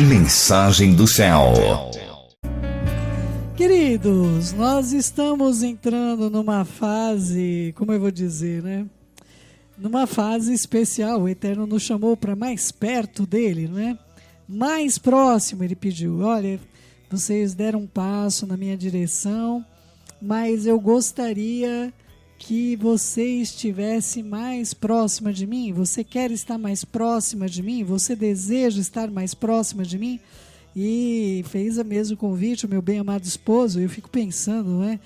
Mensagem do céu. Queridos, nós estamos entrando numa fase, como eu vou dizer, né? Numa fase especial. O Eterno nos chamou para mais perto dele, né? Mais próximo, ele pediu. Olha, vocês deram um passo na minha direção, mas eu gostaria que você estivesse mais próxima de mim. Você quer estar mais próxima de mim? Você deseja estar mais próxima de mim? E fez o mesmo convite, o meu bem-amado esposo. Eu fico pensando, não é?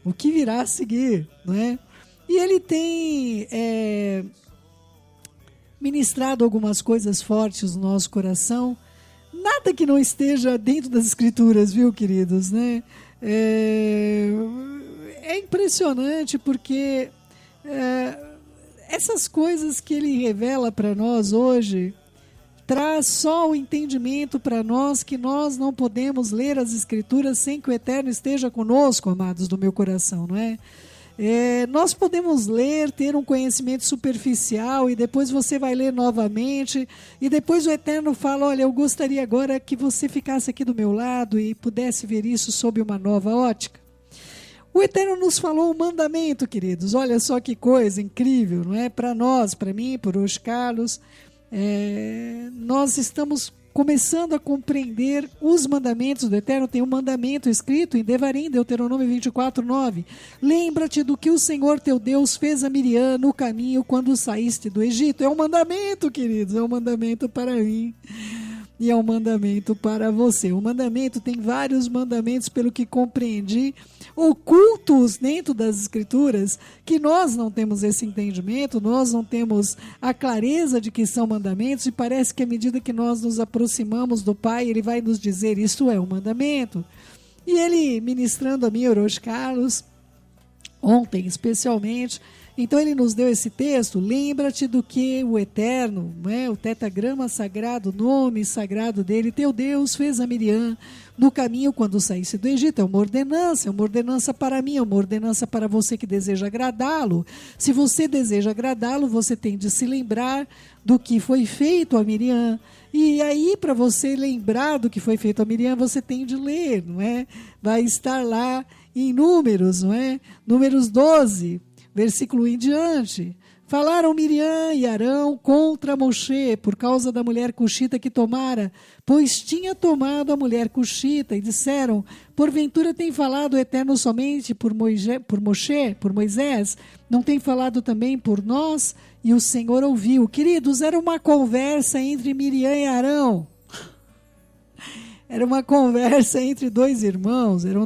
O que virá a seguir, não é? E ele tem ministrado algumas coisas fortes no nosso coração. Nada que não esteja dentro das Escrituras, viu, queridos, né? É impressionante porque essas coisas que ele revela para nós hoje traz só o entendimento para nós que nós não podemos ler as Escrituras sem que o Eterno esteja conosco, amados do meu coração, não é? Nós podemos ler, ter um conhecimento superficial e depois você vai ler novamente e depois o Eterno fala, olha, eu gostaria agora que você ficasse aqui do meu lado e pudesse ver isso sob uma nova ótica. O Eterno nos falou um mandamento, queridos, olha só que coisa incrível, não é? Para nós, para mim, para os Carlos, nós estamos começando a compreender os mandamentos do Eterno. Tem um mandamento escrito em Devarim, Deuteronômio 24:9. Lembra-te do que o Senhor teu Deus fez a Miriam no caminho quando saíste do Egito. É um mandamento, queridos, é um mandamento para mim e é um mandamento para você. O mandamento tem vários mandamentos, pelo que compreendi, ocultos dentro das Escrituras, que nós não temos esse entendimento, nós não temos a clareza de que são mandamentos, e parece que à medida que nós nos aproximamos do Pai, Ele vai nos dizer, isso é um mandamento. E Ele, ministrando a mim, Orochi Carlos, ontem especialmente, então ele nos deu esse texto, lembra-te do que o Eterno, né, o tetragrama sagrado, o nome sagrado dele, teu Deus fez a Miriam no caminho quando saísse do Egito. É uma ordenança para mim, é uma ordenança para você que deseja agradá-lo. Se você deseja agradá-lo, você tem de se lembrar do que foi feito a Miriam. E aí, para você lembrar do que foi feito a Miriam, você tem de ler, não é? Vai estar lá em Números, não é? Números 12, versículo em diante. Falaram Miriam e Arão contra Moshe, por causa da mulher cuxita que tomara, pois tinha tomado a mulher cuxita, e disseram, porventura tem falado o Eterno somente por Moisés, não tem falado também por nós? E o Senhor ouviu. Queridos, era uma conversa entre Miriam e Arão. Era uma conversa entre dois irmãos, era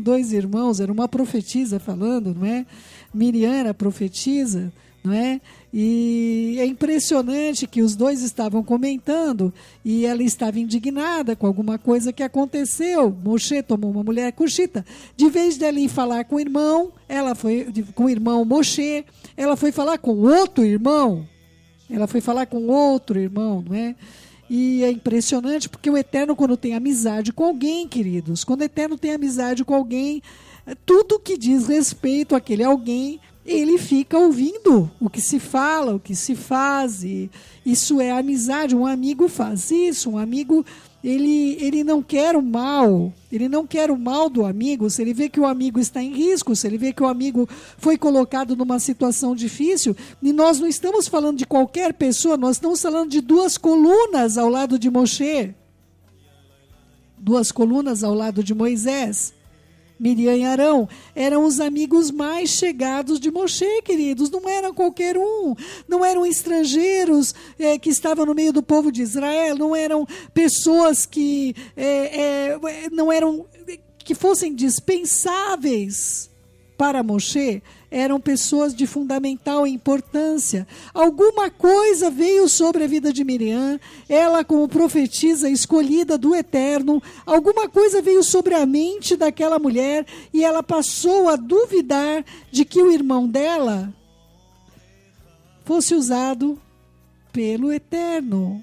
uma profetisa falando, não é? Miriam era profetisa, não é? E é impressionante que os dois estavam comentando e ela estava indignada com alguma coisa que aconteceu. Moshe tomou uma mulher cuxita. De vez de ali falar com o irmão, com o irmão Moshe, ela foi falar com outro irmão. Não é? E é impressionante porque o Eterno, quando tem amizade com alguém, queridos, quando o Eterno tem amizade com alguém, tudo que diz respeito àquele alguém, ele fica ouvindo o que se fala, o que se faz. E isso é amizade. Um amigo faz isso. Um amigo, ele não quer o mal. Ele não quer o mal do amigo. Se ele vê que o amigo está em risco, se ele vê que o amigo foi colocado numa situação difícil, e nós não estamos falando de qualquer pessoa, nós estamos falando de duas colunas ao lado de Moshe. Duas colunas ao lado de Moisés. Miriam e Arão eram os amigos mais chegados de Moshe, queridos, não eram qualquer um, não eram estrangeiros que estavam no meio do povo de Israel, não eram pessoas que não eram, que fossem dispensáveis para Moshe, eram pessoas de fundamental importância. Alguma coisa veio sobre a vida de Miriam, ela como profetisa escolhida do Eterno, alguma coisa veio sobre a mente daquela mulher e ela passou a duvidar de que o irmão dela fosse usado pelo Eterno.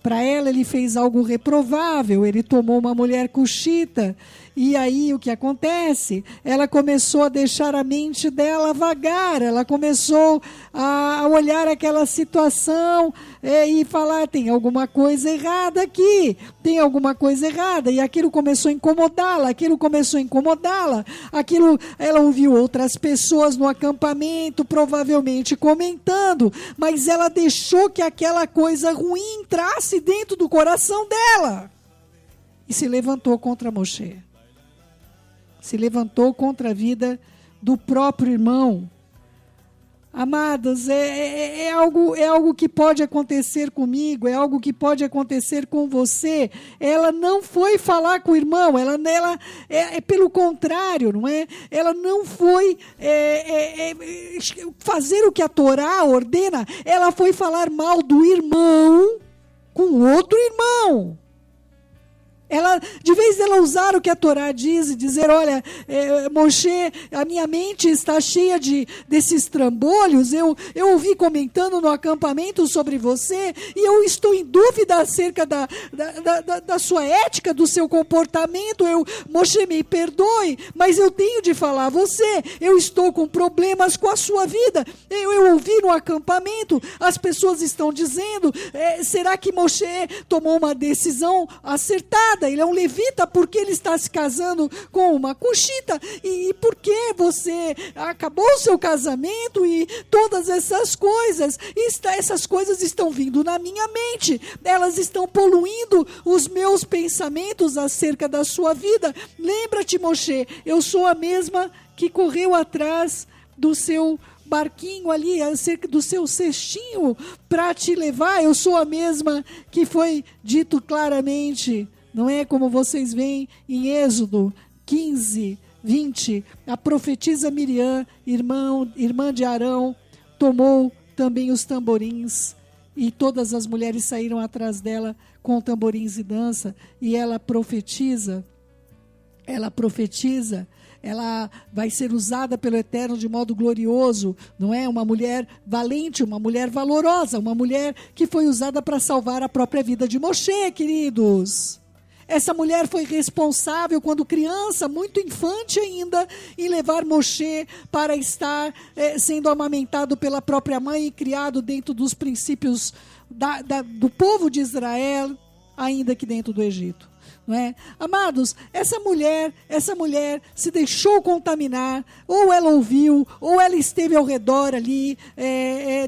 Para ela ele fez algo reprovável, ele tomou uma mulher cuxita. E aí o que acontece? Ela começou a deixar a mente dela vagar, ela começou a olhar aquela situação e falar, tem alguma coisa errada aqui, tem alguma coisa errada. E aquilo começou a incomodá-la, ela ouviu outras pessoas no acampamento, provavelmente comentando, mas ela deixou que aquela coisa ruim entrasse dentro do coração dela. E se levantou contra Moshe. Se levantou contra a vida do próprio irmão. Amados, é algo que pode acontecer comigo, é algo que pode acontecer com você. Ela não foi falar com o irmão, ela pelo contrário, não é? Ela não foi fazer o que a Torá ordena, ela foi falar mal do irmão com outro irmão. Ela, de vez dela usar o que a Torá diz e dizer, olha, Moshe, a minha mente está cheia desses trambolhos, eu ouvi comentando no acampamento sobre você, e eu estou em dúvida acerca da sua ética, do seu comportamento, Moshe, me perdoe, mas eu tenho de falar a você, eu estou com problemas com a sua vida, eu ouvi no acampamento, as pessoas estão dizendo, será que Moshe tomou uma decisão acertada? Ele é um levita porque ele está se casando com uma cuxita, e porque você acabou o seu casamento e todas essas coisas, essas coisas estão vindo na minha mente, elas estão poluindo os meus pensamentos acerca da sua vida. Lembra-te, Moshe, eu sou a mesma que correu atrás do seu barquinho ali, acerca do seu cestinho para te levar, eu sou a mesma que foi dito claramente. Não é como vocês veem em Êxodo 15, 20, a profetisa Miriam, irmã de Arão, tomou também os tamborins e todas as mulheres saíram atrás dela com tamborins e dança, e ela profetiza, ela vai ser usada pelo Eterno de modo glorioso, não é? Uma mulher valente, uma mulher valorosa, uma mulher que foi usada para salvar a própria vida de Moshe, queridos. Essa mulher foi responsável, quando criança, muito infante ainda, em levar Moshe para estar sendo amamentado pela própria mãe e criado dentro dos princípios do povo de Israel, ainda que dentro do Egito. Não é? Amados, essa mulher se deixou contaminar, ou ela ouviu, ou ela esteve ao redor ali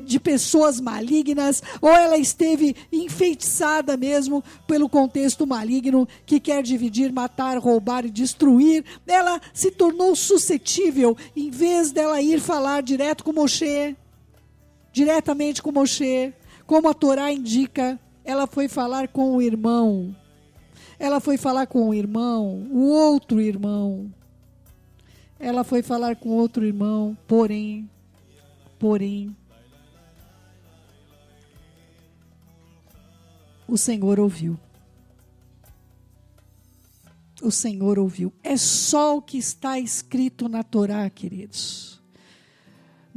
de pessoas malignas, ou ela esteve enfeitiçada mesmo pelo contexto maligno que quer dividir, matar, roubar e destruir. Ela se tornou suscetível, em vez dela ir falar diretamente com Moshe, como a Torá indica, ela foi falar com o irmão. Ela foi falar com o irmão, o outro irmão. Ela foi falar com outro irmão, porém, o Senhor ouviu. O Senhor ouviu. É só o que está escrito na Torá, queridos.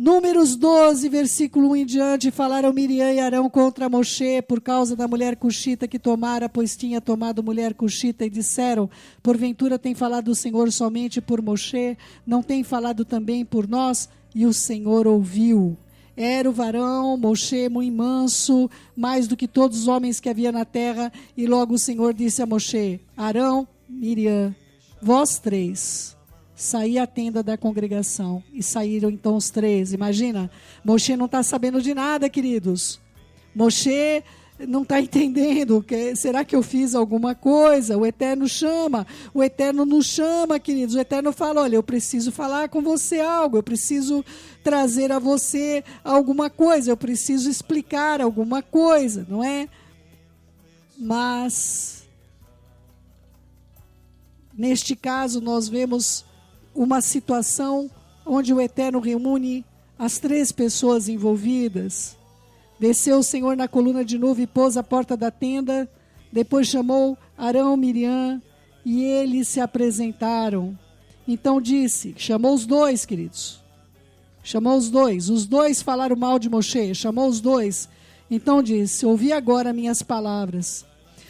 Números 12, versículo 1 em diante, falaram Miriam e Arão contra Moshe por causa da mulher cuxita que tomara, pois tinha tomado mulher cuxita, e disseram, porventura tem falado o Senhor somente por Moshe, não tem falado também por nós? E o Senhor ouviu. Era o varão, Moshe, muito manso, mais do que todos os homens que havia na terra, e logo o Senhor disse a Moshe, Arão, Miriam, vós três, saí à tenda da congregação. E saíram então os três. Imagina, Moshe não está sabendo de nada, queridos. Moshe não está entendendo. Será que eu fiz alguma coisa? O Eterno chama. O Eterno nos chama, queridos. O Eterno fala, olha, eu preciso falar com você algo. Eu preciso trazer a você alguma coisa. Eu preciso explicar alguma coisa, não é? Mas, neste caso, nós vemos uma situação onde o Eterno reúne as três pessoas envolvidas. Desceu o Senhor na coluna de nuvem e pôs à porta da tenda. Depois chamou Arão, Miriam, e eles se apresentaram. Então disse, chamou os dois, queridos. Chamou os dois falaram mal de Moshe, chamou os dois. Então disse: ouvi agora minhas palavras.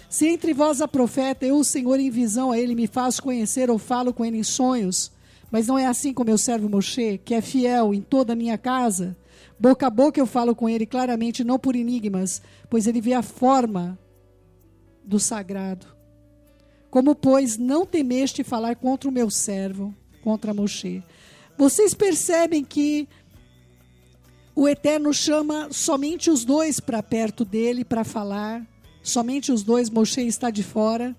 Se entre vós há profeta, eu, o Senhor, em visão a ele me faço conhecer ou falo com ele em sonhos, mas não é assim com meu servo Moshe, que é fiel em toda a minha casa. Boca a boca eu falo com ele claramente, não por enigmas, pois ele vê a forma do sagrado. Como, pois, não temeste falar contra o meu servo, contra Moshe? Vocês percebem que o Eterno chama somente os dois para perto dele para falar. Somente os dois, Moshe está de fora.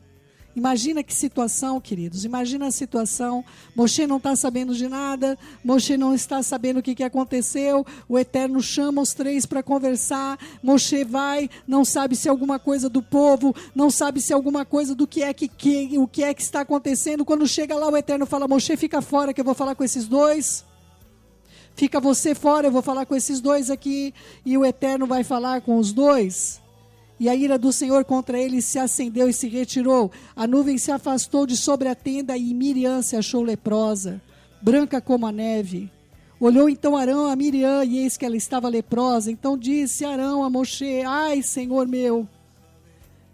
Imagina que situação, queridos. Imagina a situação. Moshe não está sabendo de nada. Moshe não está sabendo o que aconteceu. O Eterno chama os três para conversar. Moshe vai, não sabe se é alguma coisa do povo, não sabe se é alguma coisa do o que é que está acontecendo. Quando chega lá, o Eterno fala: Moshe, fica fora que eu vou falar com esses dois. Fica você fora, eu vou falar com esses dois aqui. E o Eterno vai falar com os dois. E a ira do Senhor contra ele se acendeu e se retirou. A nuvem se afastou de sobre a tenda e Miriam se achou leprosa, branca como a neve. Olhou então Arão a Miriam e eis que ela estava leprosa. Então disse Arão a Moshe: ai, Senhor meu,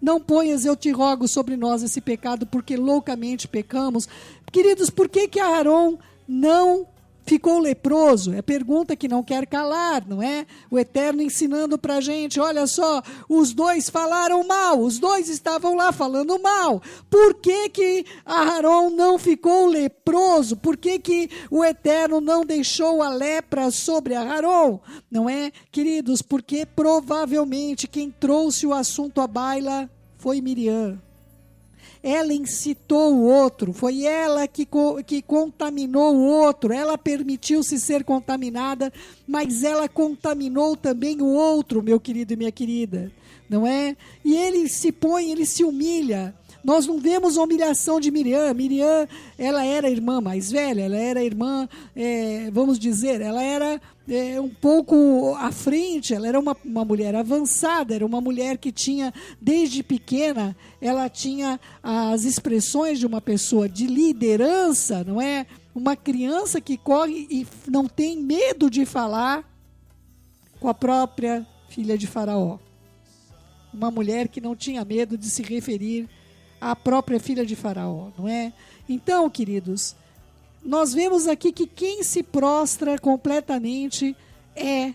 não ponhas, eu te rogo, sobre nós esse pecado, porque loucamente pecamos. Queridos, por que Arão não ficou leproso? É pergunta que não quer calar, não é? O Eterno ensinando para a gente: olha só, os dois falaram mal, os dois estavam lá falando mal. Por que Arão não ficou leproso? Por que o Eterno não deixou a lepra sobre Arão? Não é, queridos? Porque provavelmente quem trouxe o assunto à baila foi Miriam. Ela incitou o outro, foi ela que contaminou o outro, ela permitiu-se ser contaminada, mas ela contaminou também o outro, meu querido e minha querida, não é? E ele se humilha. Nós não vemos a humilhação de Miriam. Miriam, ela era a irmã mais velha, ela era a irmã, vamos dizer, ela era um pouco à frente, ela era uma mulher avançada, era uma mulher que tinha, desde pequena, ela tinha as expressões de uma pessoa de liderança, não é? Uma criança que corre e não tem medo de falar com a própria filha de Faraó. Uma mulher que não tinha medo de se referir à própria filha de Faraó, não é? Então, queridos, nós vemos aqui que quem se prostra completamente é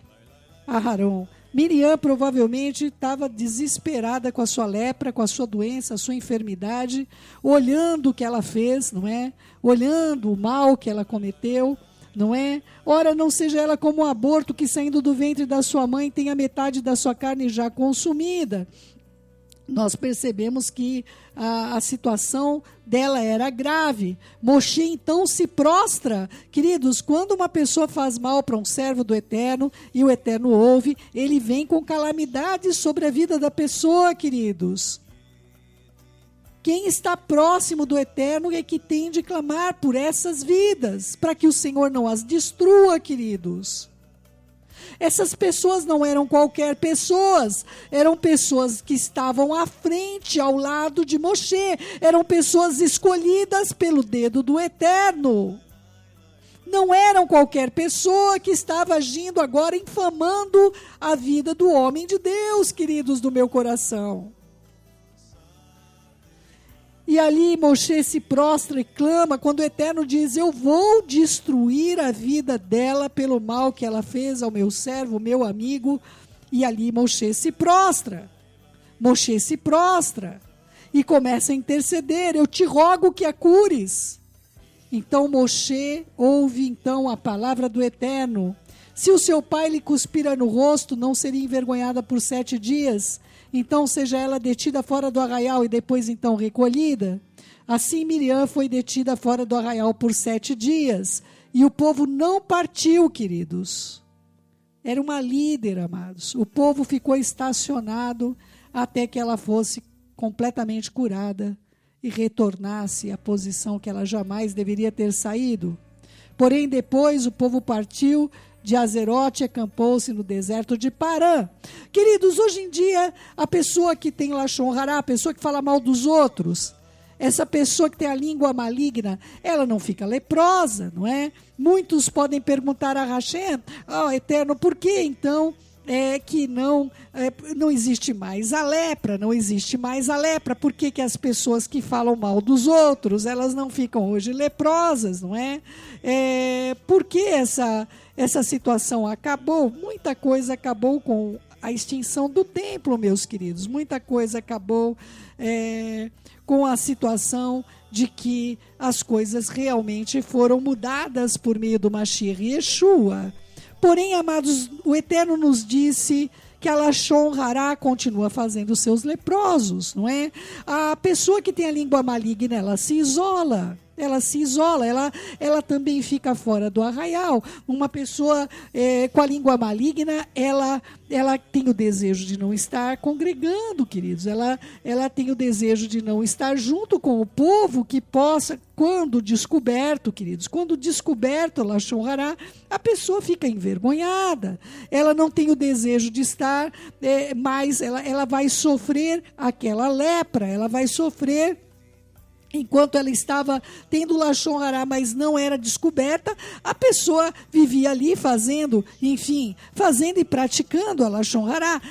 Arão. Miriam provavelmente estava desesperada com a sua lepra, com a sua doença, a sua enfermidade, olhando o que ela fez, não é? Olhando o mal que ela cometeu, não é? Ora, não seja ela como um aborto que, saindo do ventre da sua mãe, tem a metade da sua carne já consumida. Nós percebemos que a situação dela era grave. Moshe então se prostra. Queridos, quando uma pessoa faz mal para um servo do Eterno e o Eterno ouve, ele vem com calamidade sobre a vida da pessoa, queridos. Quem está próximo do Eterno é que tem de clamar por essas vidas, para que o Senhor não as destrua, queridos. Essas pessoas não eram qualquer pessoas, eram pessoas que estavam à frente, ao lado de Moshe, eram pessoas escolhidas pelo dedo do Eterno. Não eram qualquer pessoa que estava agindo agora, infamando a vida do homem de Deus, queridos do meu coração. E ali Moshe se prostra e clama quando o Eterno diz: eu vou destruir a vida dela pelo mal que ela fez ao meu servo, meu amigo. E ali Moshe se prostra. Moshe se prostra e começa a interceder: eu te rogo que a cures. Então Moshe ouve então a palavra do Eterno: se o seu pai lhe cuspira no rosto, não seria envergonhada por 7 dias? Então seja ela detida fora do arraial e depois então recolhida. Assim Miriam foi detida fora do arraial por 7 dias. E o povo não partiu, queridos. Era uma líder, amados. O povo ficou estacionado até que ela fosse completamente curada e retornasse à posição que ela jamais deveria ter saído. Porém, depois o povo partiu de Azerote, acampou-se no deserto de Parã. Queridos, hoje em dia, a pessoa que tem Lashon Hará, a pessoa que fala mal dos outros, essa pessoa que tem a língua maligna, ela não fica leprosa, não é? Muitos podem perguntar a Hashem: Eterno, por que então que não existe mais a lepra, não existe mais a lepra. Por que que as pessoas que falam mal dos outros, elas não ficam hoje leprosas, não é? Por que essa situação acabou? Muita coisa acabou com a extinção do templo, meus queridos. Muita coisa acabou com a situação de que as coisas realmente foram mudadas por meio do Mashiach Yeshua. Porém, amados, o Eterno nos disse que a Lashon Hará continua fazendo seus leprosos, não é? A pessoa que tem a língua maligna, ela se isola, ela também fica fora do arraial. Uma pessoa com a língua maligna, ela tem o desejo de não estar congregando, queridos, ela tem o desejo de não estar junto com o povo que possa, quando descoberto, queridos, quando descoberto Lashon Hará, a pessoa fica envergonhada, ela não tem o desejo de estar mais, ela vai sofrer aquela lepra, ela vai sofrer. Enquanto ela estava tendo Lashon Hará, mas não era descoberta, a pessoa vivia ali fazendo e praticando a Lashon Hará,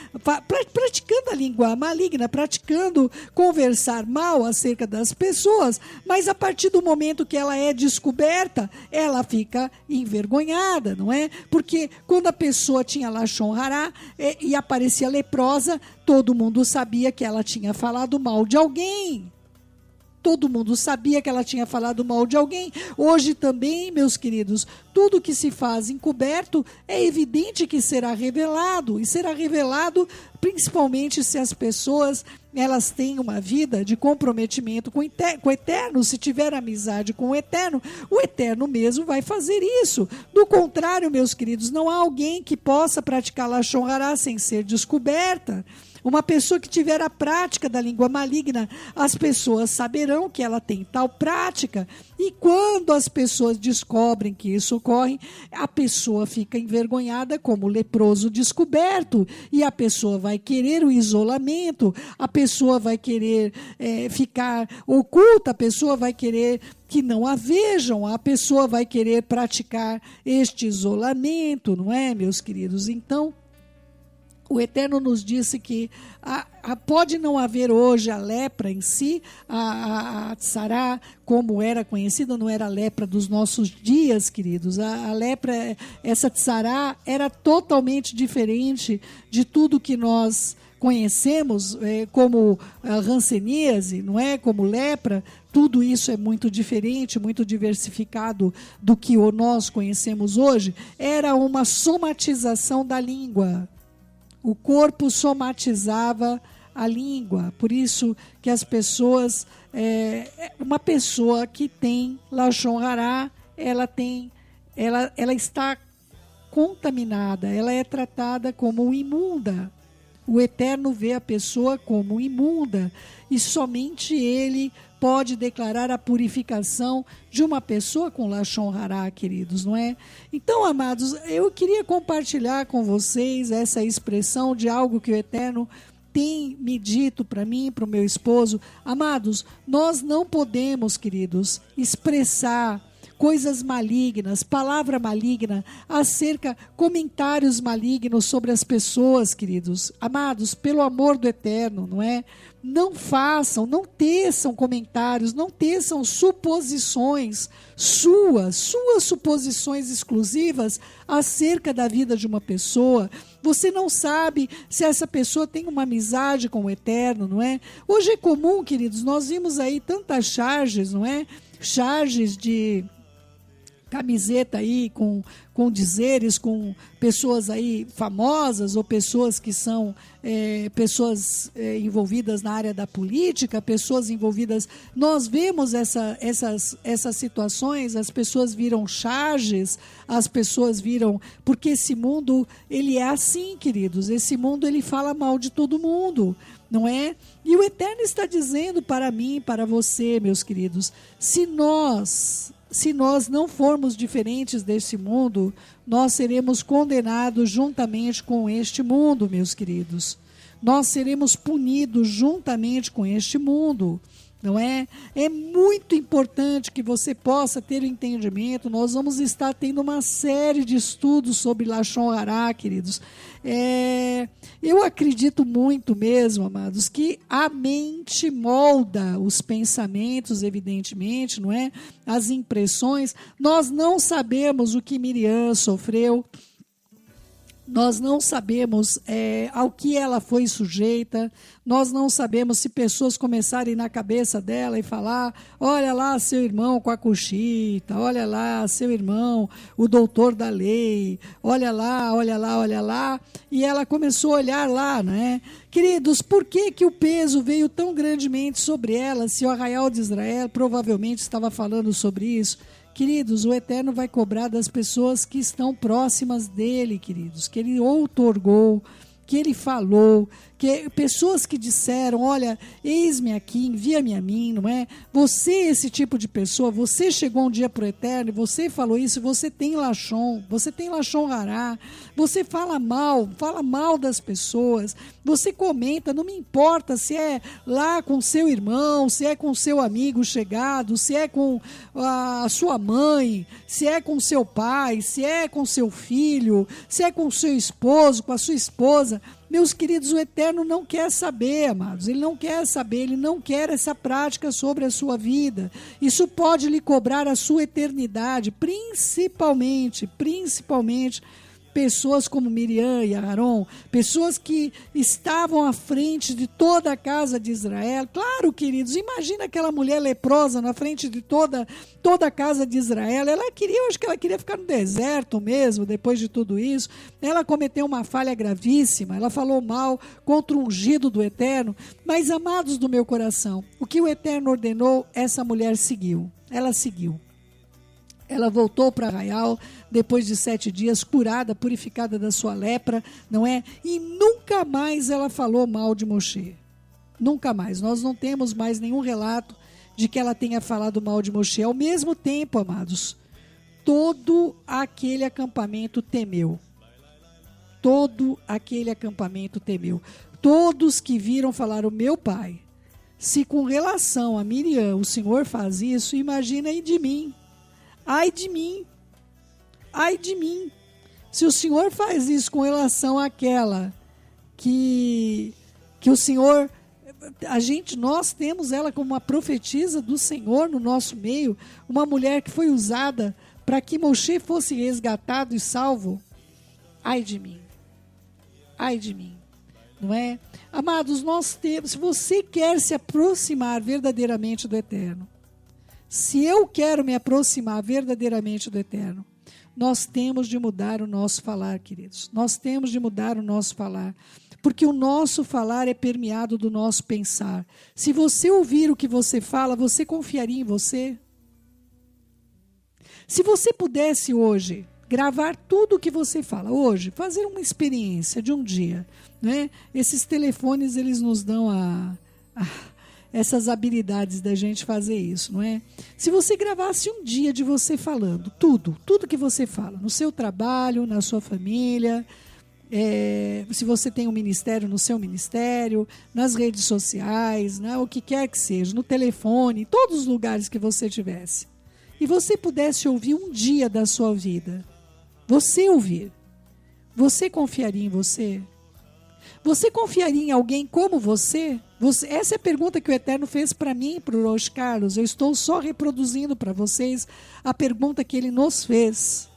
praticando a língua maligna, praticando conversar mal acerca das pessoas, mas a partir do momento que ela é descoberta, ela fica envergonhada, não é? Porque quando a pessoa tinha Lashon Hará e aparecia leprosa, todo mundo sabia que ela tinha falado mal de alguém. Todo mundo sabia que ela tinha falado mal de alguém. Hoje também, meus queridos, tudo que se faz encoberto é evidente que será revelado. E será revelado principalmente se as pessoas elas têm uma vida de comprometimento com o Eterno. Se tiver amizade com o Eterno mesmo vai fazer isso. Do contrário, meus queridos, não há alguém que possa praticar Lashon Hará sem ser descoberta. Uma pessoa que tiver a prática da língua maligna, as pessoas saberão que ela tem tal prática. E quando as pessoas descobrem que isso ocorre, a pessoa fica envergonhada como leproso descoberto. E a pessoa vai querer o isolamento, a pessoa vai querer ficar oculta, a pessoa vai querer que não a vejam, a pessoa vai querer praticar este isolamento, não é, meus queridos? Então, o Eterno nos disse que pode não haver hoje a lepra em si, a tzará, como era conhecida, não era a lepra dos nossos dias, queridos. A lepra, essa tzará, era totalmente diferente de tudo que nós conhecemos, como hanseníase, não é? Como lepra. Tudo isso é muito diferente, muito diversificado do que nós conhecemos hoje. Era uma somatização da língua. O corpo somatizava a língua, por isso que as pessoas, uma pessoa que tem Lashon Hará, ela está contaminada, ela é tratada como imunda. O Eterno vê a pessoa como imunda e somente Ele pode declarar a purificação de uma pessoa com Lashon Hará, queridos, não é? Então, amados, eu queria compartilhar com vocês essa expressão de algo que o Eterno tem me dito para mim, para o meu esposo. Amados, nós não podemos, queridos, expressar coisas malignas, palavra maligna, comentários malignos sobre as pessoas, queridos. Amados, pelo amor do Eterno, não é? Não façam, não teçam comentários, não teçam suposições suas suposições exclusivas acerca da vida de uma pessoa. Você não sabe se essa pessoa tem uma amizade com o Eterno, não é? Hoje é comum, queridos, nós vimos aí tantas charges, não é? Charges de camiseta aí com dizeres, com pessoas aí famosas ou pessoas que são pessoas envolvidas na área da política, pessoas envolvidas. Nós vemos essas situações, as pessoas viram charges, as pessoas viram, porque esse mundo, ele é assim, queridos, esse mundo ele fala mal de todo mundo, não é? E o Eterno está dizendo para mim, para você, meus queridos, se nós não formos diferentes desse mundo, nós seremos condenados juntamente com este mundo, meus queridos. nós seremos punidos juntamente com este mundo. Não é? É muito importante que você possa ter o entendimento. Nós vamos estar tendo uma série de estudos sobre Lashon Hará, queridos. Eu acredito muito mesmo, amados, que a mente molda os pensamentos, evidentemente, não é? As impressões. Nós não sabemos o que Miriam sofreu. Nós não sabemos ao que ela foi sujeita, nós não sabemos se pessoas começarem na cabeça dela e falar, olha lá seu irmão com a Cushita, olha lá seu irmão, o doutor da lei, olha lá, olha lá, olha lá, e ela começou a olhar lá, né? Queridos, por que o peso veio tão grandemente sobre ela, se o arraial de Israel provavelmente estava falando sobre isso? Queridos, o Eterno vai cobrar das pessoas que estão próximas dele, queridos, que ele outorgou, que ele falou, que pessoas que disseram, olha, eis-me aqui, envia-me a mim, não é? Você, esse tipo de pessoa, você chegou um dia para o Eterno e você falou isso, você tem Lashon Hará, você fala mal das pessoas, você comenta, não me importa se é lá com seu irmão, se é com seu amigo chegado, se é com a sua mãe, se é com seu pai, se é com seu filho, se é com seu esposo, com a sua esposa. Meus queridos, o Eterno não quer saber, amados, ele não quer saber, ele não quer essa prática sobre a sua vida. Isso pode lhe cobrar a sua eternidade, principalmente pessoas como Miriam e Aharon, pessoas que estavam à frente de toda a casa de Israel. Claro, queridos, imagina aquela mulher leprosa na frente de toda a casa de Israel. Eu acho que ela queria ficar no deserto mesmo, depois de tudo isso. Ela cometeu uma falha gravíssima, ela falou mal contra o ungido do Eterno. Mas, amados do meu coração, o que o Eterno ordenou, essa mulher seguiu. Ela seguiu. Ela voltou para Arraial depois de 7 dias, curada, purificada da sua lepra, não é? E nunca mais ela falou mal de Moshe. Nunca mais. Nós não temos mais nenhum relato de que ela tenha falado mal de Moshe. Ao mesmo tempo, amados, todo aquele acampamento temeu. Todo aquele acampamento temeu. Todos que viram falaram, meu pai, se com relação a Miriam o Senhor faz isso, imagina aí de mim. Ai de mim, ai de mim. Se o Senhor faz isso com relação àquela que o Senhor, nós temos ela como uma profetisa do Senhor no nosso meio, uma mulher que foi usada para que Moshe fosse resgatado e salvo. Ai de mim, não é? Amados, nós temos, se você quer se aproximar verdadeiramente do Eterno, se eu quero me aproximar verdadeiramente do Eterno, nós temos de mudar o nosso falar, queridos. Nós temos de mudar o nosso falar, porque o nosso falar é permeado do nosso pensar. Se você ouvir o que você fala, você confiaria em você? Se você pudesse hoje gravar tudo o que você fala, hoje, fazer uma experiência de um dia, né? Esses telefones, eles nos dão essas habilidades da gente fazer isso, não é? Se você gravasse um dia de você falando tudo que você fala, no seu trabalho, na sua família, se você tem um ministério, no seu ministério, nas redes sociais, né, o que quer que seja, no telefone, em todos os lugares que você tivesse, e você pudesse ouvir um dia da sua vida, você ouvir, você confiaria em você? Você confiaria em alguém como você? Essa é a pergunta que o Eterno fez para mim e para o Rosh Carlos. Eu estou só reproduzindo para vocês a pergunta que ele nos fez.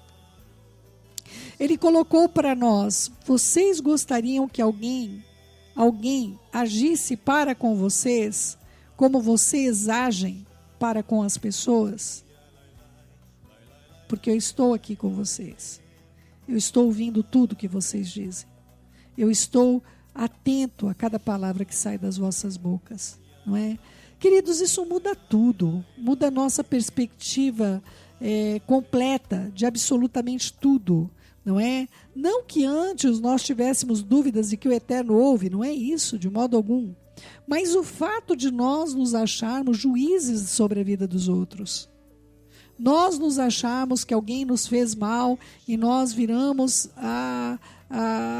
Ele colocou para nós, vocês gostariam que alguém agisse para com vocês como vocês agem para com as pessoas? Porque eu estou aqui com vocês. Eu estou ouvindo tudo que vocês dizem. Eu estou atento a cada palavra que sai das vossas bocas, não é? Queridos, isso muda tudo, muda a nossa perspectiva completa de absolutamente tudo, não é? Não que antes nós tivéssemos dúvidas de que o Eterno ouve, não é isso, de modo algum. Mas o fato de nós nos acharmos juízes sobre a vida dos outros, nós nos acharmos que alguém nos fez mal e nós viramos a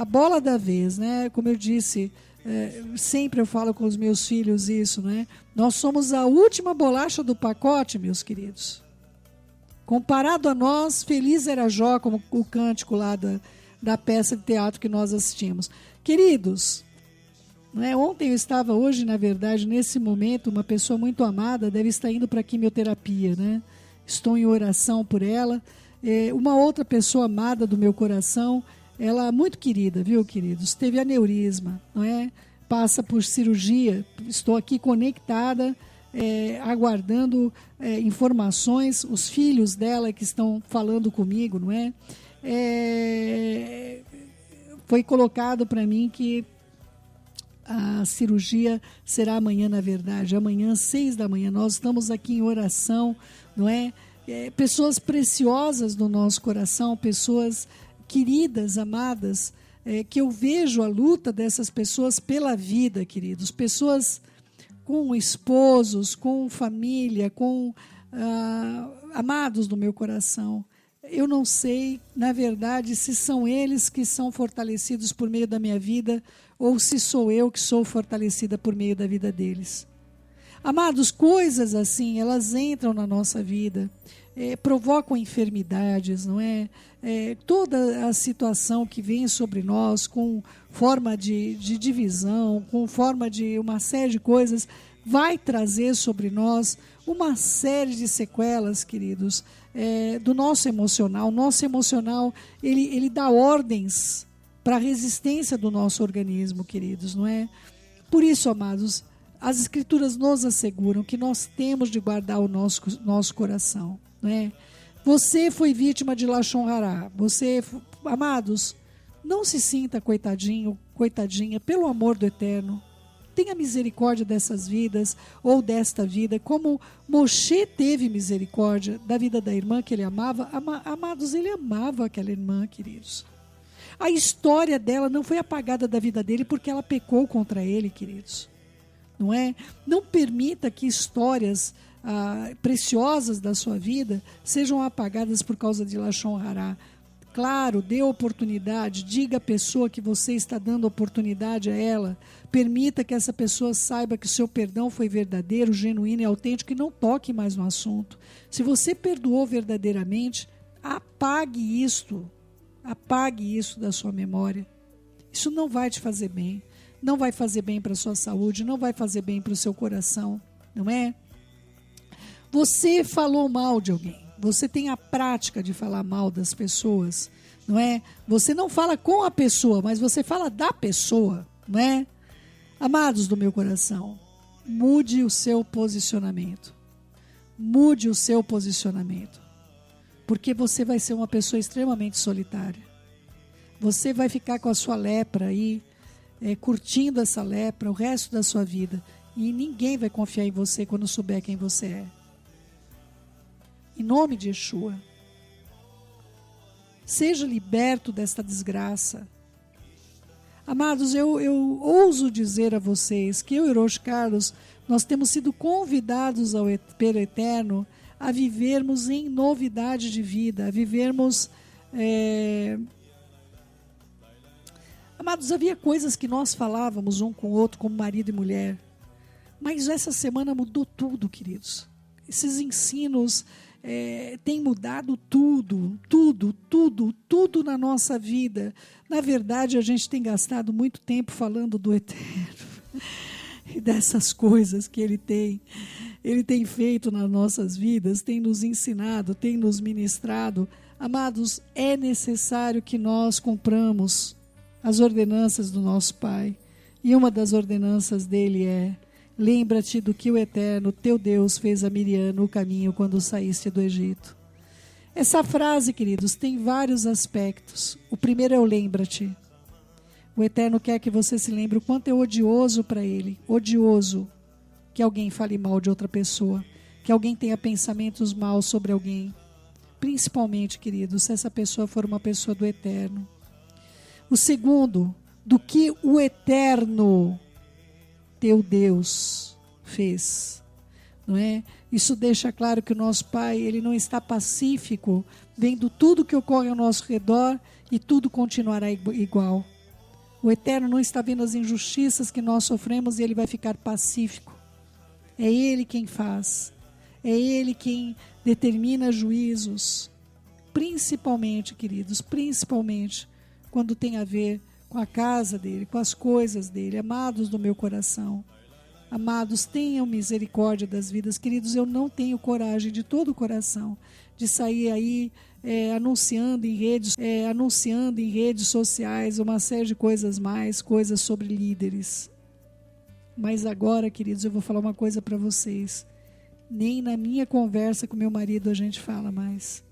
bola da vez, né? Como eu disse, sempre eu falo com os meus filhos isso, né? Nós somos a última bolacha do pacote, meus queridos. Comparado a nós, feliz era Jó, como o cântico lá da peça de teatro que nós assistimos. Queridos, né, ontem eu estava, hoje, na verdade, nesse momento, uma pessoa muito amada deve estar indo para a quimioterapia, né? Estou em oração por ela. Uma outra pessoa amada do meu coração, ela muito querida, viu, queridos? Teve aneurisma, não é? Passa por cirurgia. Estou aqui conectada, aguardando informações. Os filhos dela que estão falando comigo, não é? Foi colocado para mim que a cirurgia será amanhã, na verdade. Amanhã, 6 da manhã. Nós estamos aqui em oração, não é? Pessoas preciosas do nosso coração, pessoas queridas, amadas, que eu vejo a luta dessas pessoas pela vida, queridos. Pessoas com esposos, com família, com amados do meu coração. Eu não sei, na verdade, se são eles que são fortalecidos por meio da minha vida ou se sou eu que sou fortalecida por meio da vida deles. Amados, coisas assim, elas entram na nossa vida, provocam enfermidades, não é? Toda a situação que vem sobre nós com forma de divisão, com forma de uma série de coisas, vai trazer sobre nós uma série de sequelas, queridos, do nosso emocional. O nosso emocional, ele dá ordens para a resistência do nosso organismo, queridos, não é? Por isso, amados, as Escrituras nos asseguram que nós temos de guardar o nosso coração, não é? Você foi vítima de Lashon Hará. Amados, não se sinta coitadinho, coitadinha, pelo amor do Eterno. Tenha misericórdia dessas vidas ou desta vida, como Moshe teve misericórdia da vida da irmã que ele amava. Amados, ele amava aquela irmã, queridos. A história dela não foi apagada da vida dele porque ela pecou contra ele, queridos. Não é? Não permita que histórias preciosas da sua vida sejam apagadas por causa de Lashon Hará. Claro, dê oportunidade, diga à pessoa que você está dando oportunidade a ela, permita que essa pessoa saiba que o seu perdão foi verdadeiro, genuíno e autêntico e não toque mais no assunto. Se você perdoou verdadeiramente, apague isso da sua memória. Isso não vai te fazer bem, não vai fazer bem para a sua saúde, não vai fazer bem para o seu coração, não é? Você falou mal de alguém. Você tem a prática de falar mal das pessoas, não é? Você não fala com a pessoa, mas você fala da pessoa, não é? Amados do meu coração, mude o seu posicionamento. Mude o seu posicionamento. Porque você vai ser uma pessoa extremamente solitária. Você vai ficar com a sua lepra aí, curtindo essa lepra o resto da sua vida. E ninguém vai confiar em você quando souber quem você é. Em nome de Yeshua, seja liberto desta desgraça. Amados, eu ouso dizer a vocês que eu e Rosh Carlos, nós temos sido convidados pelo Eterno a vivermos em novidade de vida, a vivermos... Amados, havia coisas que nós falávamos um com o outro como marido e mulher, mas essa semana mudou tudo, queridos. Esses ensinos... tem mudado tudo na nossa vida. Na verdade, a gente tem gastado muito tempo falando do Eterno e dessas coisas que Ele tem feito nas nossas vidas, tem nos ensinado, tem nos ministrado. Amados, é necessário que nós cumpramos as ordenanças do nosso Pai. E uma das ordenanças dele é: lembra-te do que o Eterno, teu Deus, fez a Miriam no caminho quando saíste do Egito. Essa frase, queridos, tem vários aspectos. O primeiro é o lembra-te. O Eterno quer que você se lembre o quanto é odioso para Ele, odioso, que alguém fale mal de outra pessoa, que alguém tenha pensamentos maus sobre alguém. Principalmente, queridos, se essa pessoa for uma pessoa do Eterno. O segundo, do que o Eterno, teu Deus, fez, não é? Isso deixa claro que o nosso Pai, Ele não está pacífico, vendo tudo que ocorre ao nosso redor e tudo continuará igual. O Eterno não está vendo as injustiças que nós sofremos e Ele vai ficar pacífico. É Ele quem faz. É Ele quem determina juízos. Principalmente, queridos, principalmente quando tem a ver com a casa dEle, com as coisas dEle. Amados do meu coração, amados, tenham misericórdia das vidas. Queridos, eu não tenho coragem de todo o coração de sair aí anunciando em redes sociais uma série de coisas mais, coisas sobre líderes. Mas agora, queridos, eu vou falar uma coisa para vocês. Nem na minha conversa com meu marido a gente fala mais.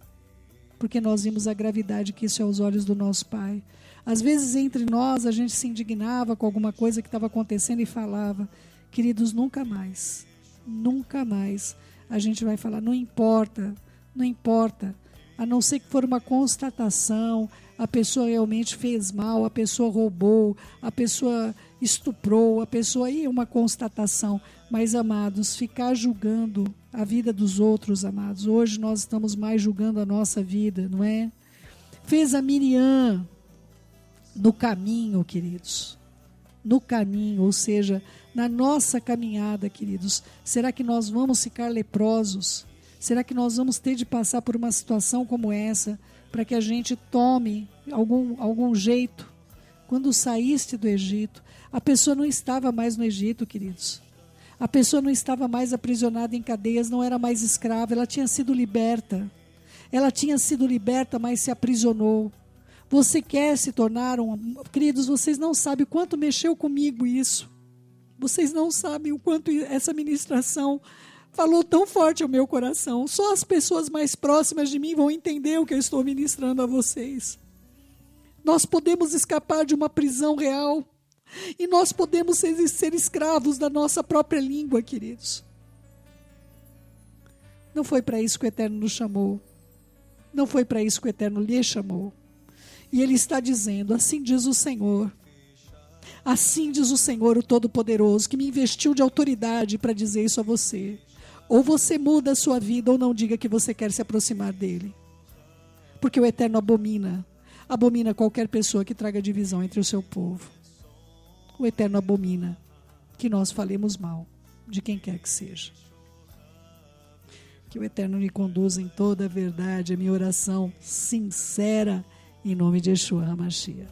Porque nós vimos a gravidade que isso é aos olhos do nosso Pai. Às vezes entre nós a gente se indignava com alguma coisa que estava acontecendo e falava. Queridos, nunca mais a gente vai falar, não importa, a não ser que for uma constatação, a pessoa realmente fez mal, a pessoa roubou, a pessoa estuprou, a pessoa aí é uma constatação. Mas, amados, ficar julgando a vida dos outros, amados, hoje nós estamos mais julgando a nossa vida, não é? Fez a Miriam no caminho, queridos, no caminho, ou seja, na nossa caminhada, queridos. Será que nós vamos ficar leprosos? Será que nós vamos ter de passar por uma situação como essa para que a gente tome algum jeito? Quando saíste do Egito, a pessoa não estava mais no Egito, queridos. A pessoa não estava mais aprisionada em cadeias, não era mais escrava, ela tinha sido liberta. Ela tinha sido liberta, mas se aprisionou. Você quer se tornar Queridos, vocês não sabem o quanto mexeu comigo isso. Vocês não sabem o quanto essa ministração falou tão forte ao meu coração. Só as pessoas mais próximas de mim vão entender o que eu estou ministrando a vocês. Nós podemos escapar de uma prisão real e nós podemos ser escravos da nossa própria língua, queridos. Não foi para isso que o Eterno nos chamou. Não foi para isso que o Eterno lhe chamou. E Ele está dizendo, assim diz o Senhor. Assim diz o Senhor, o Todo-Poderoso, que me investiu de autoridade para dizer isso a você. Ou você muda a sua vida, ou não diga que você quer se aproximar dEle. Porque o Eterno abomina qualquer pessoa que traga divisão entre o seu povo. O Eterno abomina que nós falemos mal de quem quer que seja. Que o Eterno me conduza em toda a verdade, a minha oração sincera, em nome de Yeshua HaMashiach.